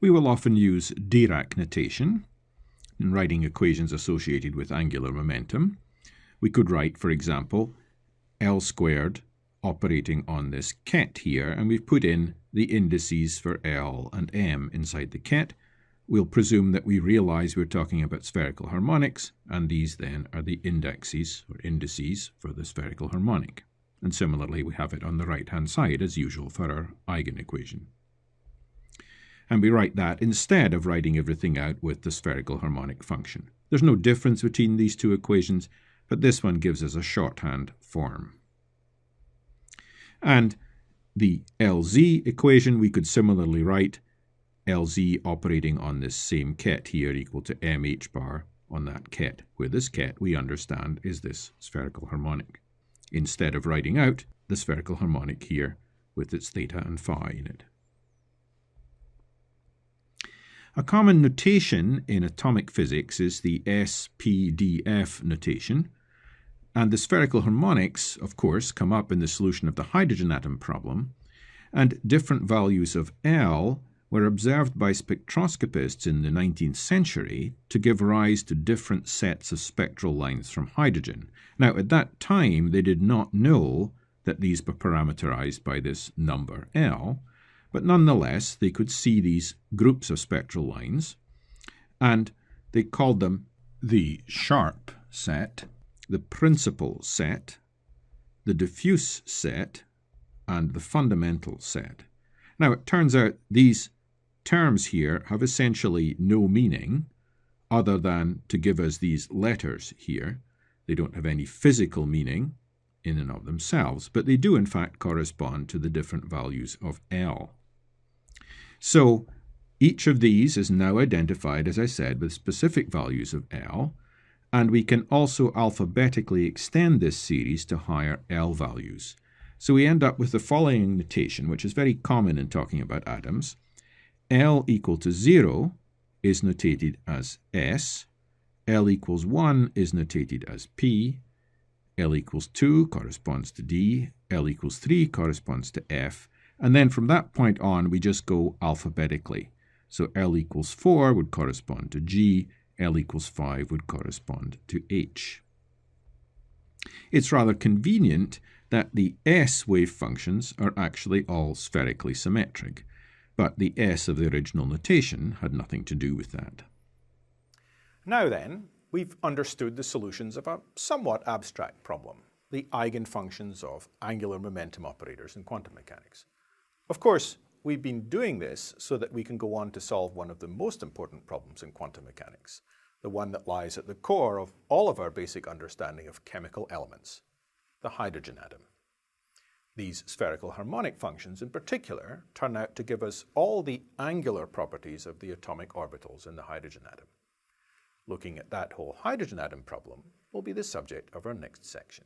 We will often use Dirac notation in writing equations associated with angular momentum. We could write, for example, L squared operating on this ket here, and we've put in the indices for L and M inside the ket. We'll presume that we realize we're talking about spherical harmonics, and these then are the indexes or indices for the spherical harmonic. And similarly, we have it on the right-hand side as usual for our eigenequation. And we write that instead of writing everything out with the spherical harmonic function. There's no difference between these two equations, but this one gives us a shorthand form. And the LZ equation, we could similarly write LZ operating on this same ket here equal to mh bar on that ket, where this ket, we understand, is this spherical harmonic, instead of writing out the spherical harmonic here with its theta and phi in it. A common notation in atomic physics is the SPDF notation, and the spherical harmonics, of course, come up in the solution of the hydrogen atom problem, and different values of L were observed by spectroscopists in the 19th century to give rise to different sets of spectral lines from hydrogen. Now, at that time, they did not know that these were parameterized by this number L, but nonetheless, they could see these groups of spectral lines, and they called them the sharp set, the principal set, the diffuse set, and the fundamental set. Now, it turns out these terms here have essentially no meaning other than to give us these letters here. They don't have any physical meaning in and of themselves, but they do in fact correspond to the different values of L. So each of these is now identified, as I said, with specific values of L, and we can also alphabetically extend this series to higher L values. So we end up with the following notation, which is very common in talking about atoms. L equal to 0 is notated as S, L equals 1 is notated as P, L equals 2 corresponds to D, L equals 3 corresponds to F, and then from that point on we just go alphabetically. So L equals 4 would correspond to G, L equals 5 would correspond to H. It's rather convenient that the S wave functions are actually all spherically symmetric, but the S of the original notation had nothing to do with that. Now then, we've understood the solutions of a somewhat abstract problem, the eigenfunctions of angular momentum operators in quantum mechanics. Of course, we've been doing this so that we can go on to solve one of the most important problems in quantum mechanics, the one that lies at the core of all of our basic understanding of chemical elements, the hydrogen atom. These spherical harmonic functions in particular turn out to give us all the angular properties of the atomic orbitals in the hydrogen atom. Looking at that whole hydrogen atom problem will be the subject of our next section.